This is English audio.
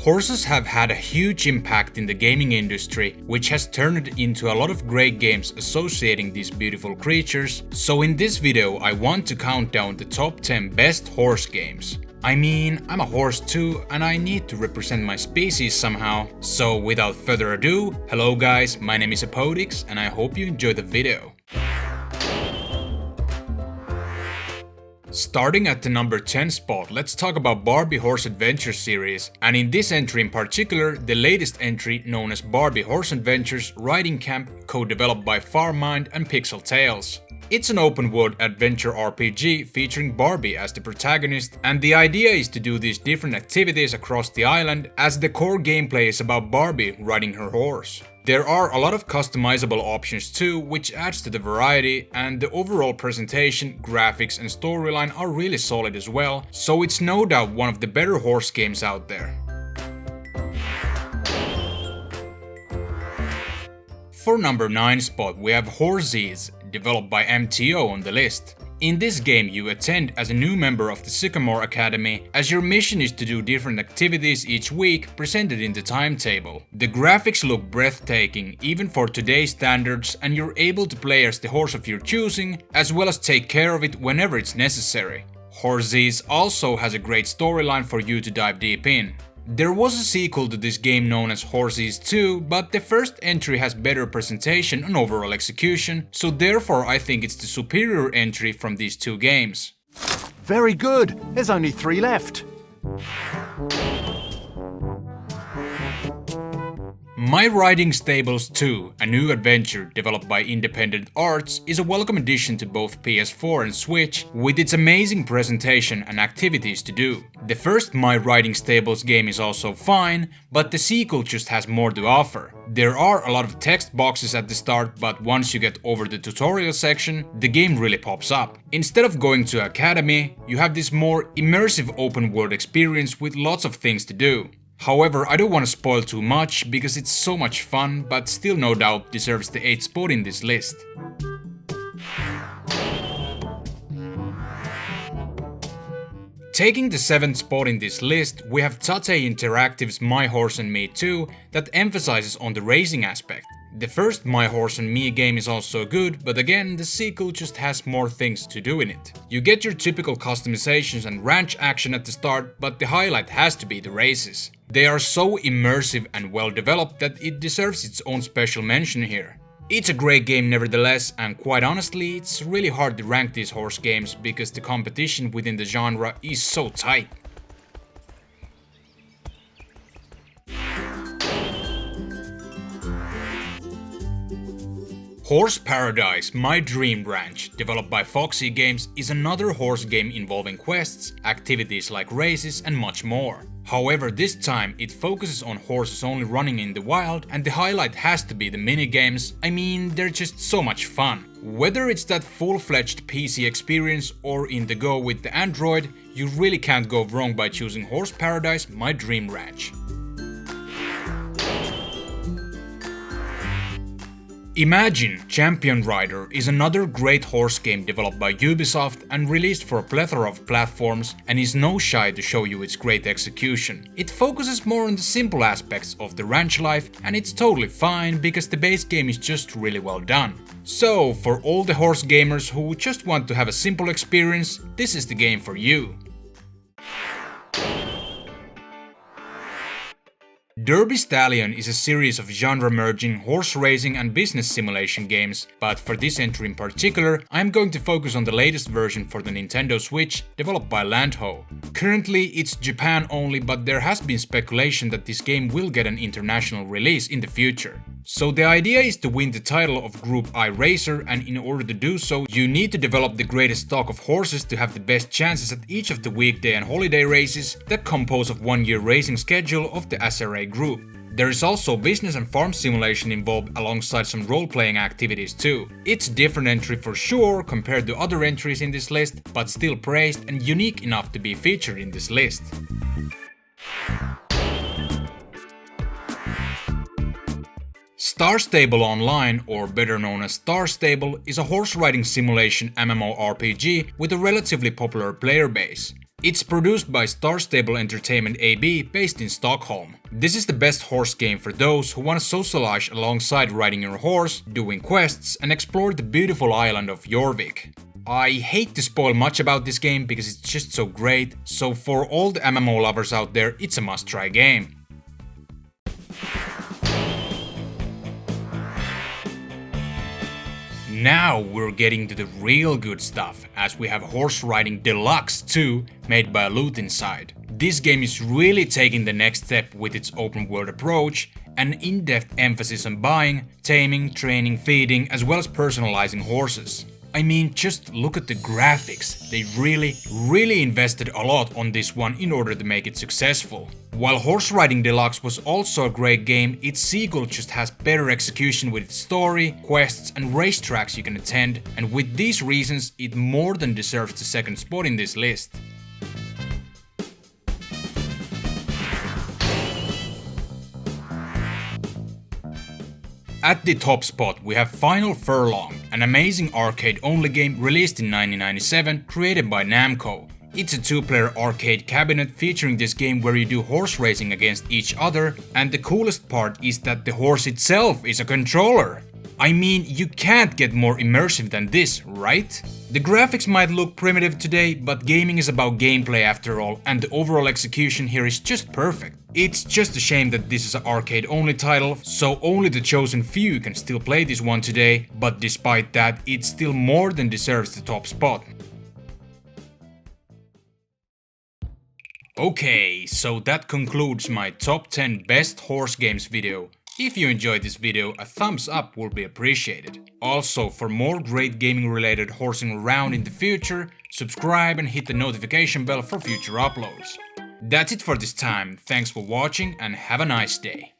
Horses have had a huge impact in the gaming industry, which has turned into a lot of great games associating these beautiful creatures, so in this video I want to count down the top 10 best horse games. I mean, I'm a horse too, and I need to represent my species somehow. So without further ado, hello guys, my name is Hepodix and I hope you enjoy the video. Starting at the number 10 spot, let's talk about Barbie Horse Adventure series, and in this entry in particular, the latest entry known as Barbie Horse Adventures Riding Camp, co-developed by Farmind and Pixel Tales. It's an open-world adventure RPG featuring Barbie as the protagonist, and the idea is to do these different activities across the island, as the core gameplay is about Barbie riding her horse. There are a lot of customizable options too, which adds to the variety, and the overall presentation, graphics and storyline are really solid as well, so it's no doubt one of the better horse games out there. For number 9 spot, we have Horses, developed by MTO on the list. In this game you attend as a new member of the Sycamore Academy, as your mission is to do different activities each week presented in the timetable. The graphics look breathtaking even for today's standards, and you're able to play as the horse of your choosing, as well as take care of it whenever it's necessary. Horses also has a great storyline for you to dive deep in. There was a sequel to this game known as Horses 2, but the first entry has better presentation and overall execution, so therefore I think it's the superior entry from these two games. Very good! There's only 3 left. My Riding Stables 2, a new adventure developed by Independent Arts, is a welcome addition to both PS4 and Switch, with its amazing presentation and activities to do. The first My Riding Stables game is also fine, but the sequel just has more to offer. There are a lot of text boxes at the start, but once you get over the tutorial section, the game really pops up. Instead of going to Academy, you have this more immersive open world experience with lots of things to do. However, I don't want to spoil too much because it's so much fun, but still no doubt deserves the 8th spot in this list. Taking the 7th spot in this list, we have Tate Interactive's My Horse and Me 2 that emphasizes on the racing aspect. The first My Horse and Me game is also good, but again, the sequel just has more things to do in it. You get your typical customizations and ranch action at the start, but the highlight has to be the races. They are so immersive and well developed that it deserves its own special mention here. It's a great game nevertheless, and quite honestly, it's really hard to rank these horse games because the competition within the genre is so tight. Horse Paradise, My Dream Ranch, developed by Foxy Games, is another horse game involving quests, activities like races and much more. However, this time it focuses on horses only running in the wild, and the highlight has to be the minigames. I mean, they're just so much fun. Whether it's that full-fledged PC experience or in the go with the Android, you really can't go wrong by choosing Horse Paradise, My Dream Ranch. Imagine Champion Rider is another great horse game developed by Ubisoft and released for a plethora of platforms, and is no shy to show you its great execution. It focuses more on the simple aspects of the ranch life, and it's totally fine because the base game is just really well done. So for all the horse gamers who just want to have a simple experience, this is the game for you. Derby Stallion is a series of genre-merging horse racing and business simulation games, but for this entry in particular, I'm going to focus on the latest version for the Nintendo Switch, developed by Landho. Currently, it's Japan only, but there has been speculation that this game will get an international release in the future. So the idea is to win the title of Group I Racer, and in order to do so, you need to develop the greatest stock of horses to have the best chances at each of the weekday and holiday races that compose of 1-year racing schedule of the SRA group. There is also business and farm simulation involved alongside some role-playing activities too. It's a different entry for sure compared to other entries in this list, but still praised and unique enough to be featured in this list. Star Stable Online, or better known as Star Stable, is a horse riding simulation MMORPG with a relatively popular player base. It's produced by Star Stable Entertainment AB based in Stockholm. This is the best horse game for those who want to socialize alongside riding your horse, doing quests, and explore the beautiful island of Jorvik. I hate to spoil much about this game because it's just so great, so for all the MMO lovers out there, it's a must-try game. Now we're getting to the real good stuff, as we have Horse Riding Deluxe 2 made by Loot Inside. This game is really taking the next step with its open world approach, an in-depth emphasis on buying, taming, training, feeding, as well as personalizing horses. I mean, just look at the graphics. They really invested a lot on this one in order to make it successful. While Horse Riding Deluxe was also a great game, its sequel just has better execution with its story, quests, and racetracks you can attend, and with these reasons, it more than deserves the second spot in this list. At the top spot we have Final Furlong, an amazing arcade-only game released in 1997, created by Namco. It's a two-player arcade cabinet featuring this game where you do horse racing against each other, and the coolest part is that the horse itself is a controller. I mean, you can't get more immersive than this, right? The graphics might look primitive today, but gaming is about gameplay after all, and the overall execution here is just perfect. It's just a shame that this is an arcade-only title, so only the chosen few can still play this one today, but despite that, it still more than deserves the top spot. Okay, so that concludes my top 10 best horse games video. If you enjoyed this video, a thumbs up will be appreciated. Also, for more great gaming related horsing around in the future, subscribe and hit the notification bell for future uploads. That's it for this time, thanks for watching and have a nice day.